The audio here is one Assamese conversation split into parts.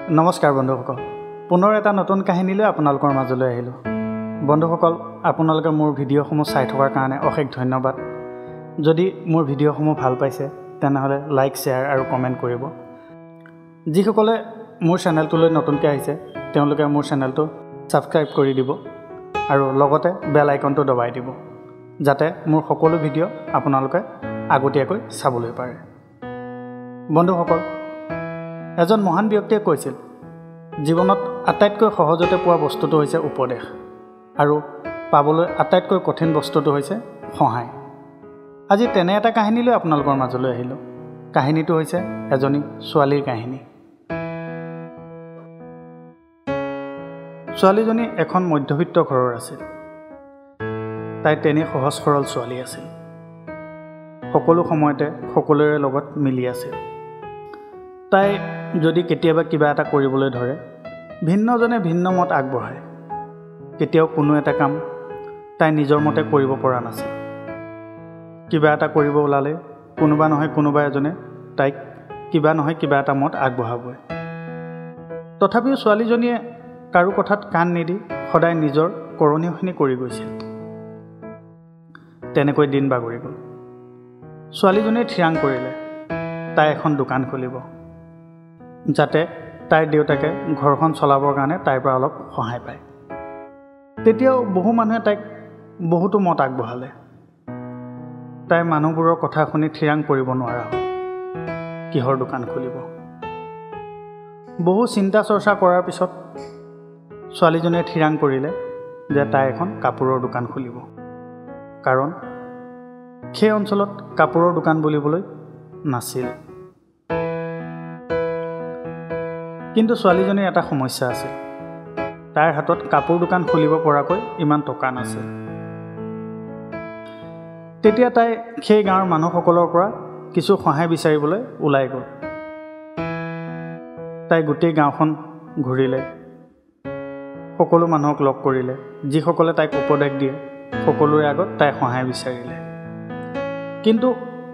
নমস্কাৰ বন্ধুসকল, পুনৰ এটা নতুন কাহিনীলৈ আপোনালোকৰ মাজলৈ আহিলোঁ। বন্ধুসকল, আপোনালোকে মোৰ ভিডিঅ'সমূহ চাই থকাৰ কাৰণে অশেষ ধন্যবাদ। যদি মোৰ ভিডিঅ'সমূহ ভাল পাইছে তেনেহ'লে লাইক, শ্বেয়াৰ আৰু কমেণ্ট কৰিব। যিসকলে মোৰ চেনেলটোলৈ নতুনকৈ আহিছে তেওঁলোকে মোৰ চেনেলটো ছাবস্ক্ৰাইব কৰি দিব আৰু লগতে বেল আইকনটো দবাই দিব, যাতে মোৰ সকলো ভিডিঅ' আপোনালোকে আগতীয়াকৈ চাবলৈ পাৰে। বন্ধুসকল, এজন মহান ব্যক্তিয়ে কৈছিল, জীৱনত আটাইতকৈ সহজতে পোৱা বস্তুটো হৈছে উপদেশ আৰু পাবলৈ আটাইতকৈ কঠিন বস্তুটো হৈছে সহায়। আজি তেনে এটা কাহিনীলৈ আপোনালোকৰ মাজলৈ আহিলোঁ। কাহিনীটো হৈছে এজনী ছোৱালীৰ কাহিনী। ছোৱালীজনী এখন মধ্যবিত্ত ঘৰৰ আছিল। তাই তেনেই সহজ সৰল ছোৱালী আছিল। সকলো সময়তে সকলোৰে লগত মিলি আছিল। তাই যদি কেতিয়াবা কিবা এটা কৰিবলৈ ধৰে, ভিন্নজনে ভিন্ন মত আগবঢ়ায়। কেতিয়াও কোনো এটা কাম তাই নিজৰ মতে কৰিব পৰা নাছিল। কিবা এটা কৰিব ওলালে কোনোবা নহয় কোনোবা এজনে তাইক কিবা নহয় কিবা এটা মত আগবঢ়াবই। তথাপিও ছোৱালীজনীয়ে কাৰো কথাত কাণ নিদি সদায় নিজৰ কৰণীয়খিনি কৰি গৈছিল। তেনেকৈ দিন বাগৰি গ'ল। ছোৱালীজনীয়ে থিৰাং কৰিলে তাই এখন দোকান খুলিব, যাতে তাইৰ দেউতাকে ঘৰখন চলাবৰ কাৰণে তাইৰ পৰা অলপ সহায় পায়। তেতিয়াও বহু মানুহে তাইক বহুতো মত আগবঢ়ালে। তাই মানুহবোৰৰ কথা শুনি থিৰাং কৰিব নোৱাৰা হ'ল কিহৰ দোকান খুলিব। বহু চিন্তা চৰ্চা কৰাৰ পিছত ছোৱালীজনীয়ে থিৰাং কৰিলে যে তাই এখন কাপোৰৰ দোকান খুলিব, কাৰণ সেই অঞ্চলত কাপোৰৰ দোকান বুলিবলৈ নাছিল। কিন্তু ছোৱালীজনীৰ এটা সমস্যা আছিল, তাইৰ হাতত কাপোৰ দোকান খুলিব পৰাকৈ ইমান টকা নাছিল। তেতিয়া তাই সেই গাঁৱৰ মানুহসকলৰ পৰা কিছু সহায় বিচাৰিবলৈ ওলাই গ'ল। তাই গোটেই গাঁওখন ঘূৰিলে, সকলো মানুহক লগ কৰিলে, যিসকলে তাইক উপদেশ দিয়ে সকলোৰে আগত তাই সহায় বিচাৰিলে। কিন্তু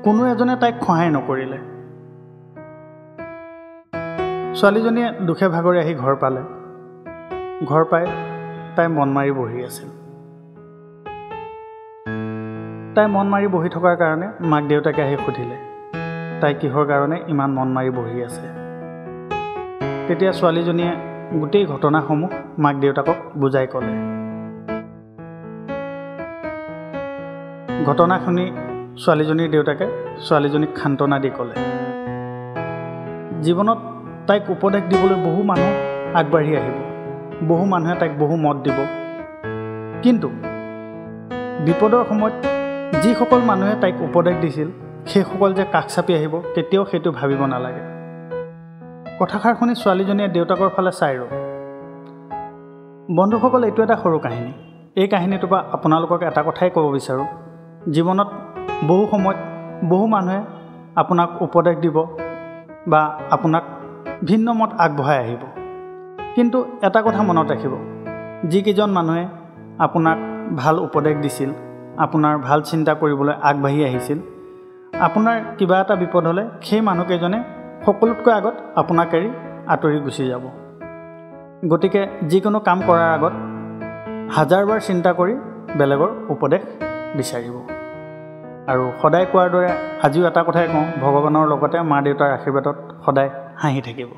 কোনো এজনে তাইক সহায় নকৰিলে। ছোৱালীজনীয়ে দুখে ভাগৰে আহি ঘৰ পালে। ঘৰ পাই তাই মন মাৰি বহি আছিল। তাই মন মাৰি বহি থকাৰ কাৰণে মাক দেউতাকে আহি সুধিলে তাই কিহৰ কাৰণে ইমান মন মাৰি বহি আছে। তেতিয়া ছোৱালীজনীয়ে গোটেই ঘটনাসমূহ মাক দেউতাকক বুজাই ক'লে। ঘটনা শুনি ছোৱালীজনীৰ দেউতাকে ছোৱালীজনীক সান্তনা দি ক'লে, জীৱনত তাইক উপদেশ দিবলৈ বহু মানুহ আগবাঢ়ি আহিব, বহু মানুহে তাইক বহু মত দিব, কিন্তু বিপদৰ সময়ত যিসকল মানুহে তাইক উপদেশ দিছিল সেইসকল যে কাষ চাপি আহিব কেতিয়াও সেইটো ভাবিব নালাগে। কথাষাৰ শুনি ছোৱালীজনীয়ে দেউতাকৰ ফালে চাই ৰ'ল। বন্ধুসকল, এইটো এটা সৰু কাহিনী। এই কাহিনীটোৰ পৰা আপোনালোকক এটা কথাই ক'ব বিচাৰোঁ, জীৱনত বহু সময়ত বহু মানুহে আপোনাক উপদেশ দিব বা আপোনাক ভিন্ন মত আগবঢ়াই আহিব, কিন্তু এটা কথা মনত ৰাখিব, যিকেইজন মানুহে আপোনাক ভাল উপদেশ দিছিল, আপোনাৰ ভাল চিন্তা কৰিবলৈ আগবাঢ়ি আহিছিল, আপোনাৰ কিবা এটা বিপদ হ'লে সেই মানুহকেইজনে সকলোতকৈ আগত আপোনাক এৰি আঁতৰি গুচি যাব। গতিকে যিকোনো কাম কৰাৰ আগত হাজাৰবাৰ চিন্তা কৰি বেলেগৰ উপদেশ বিচাৰিব। আৰু সদায় কোৱাৰ দৰে আজিও এটা কথাই কওঁ, ভগৱানৰ লগতে মা দেউতাৰ আশীৰ্বাদত সদায় হাঁহি থাকিব।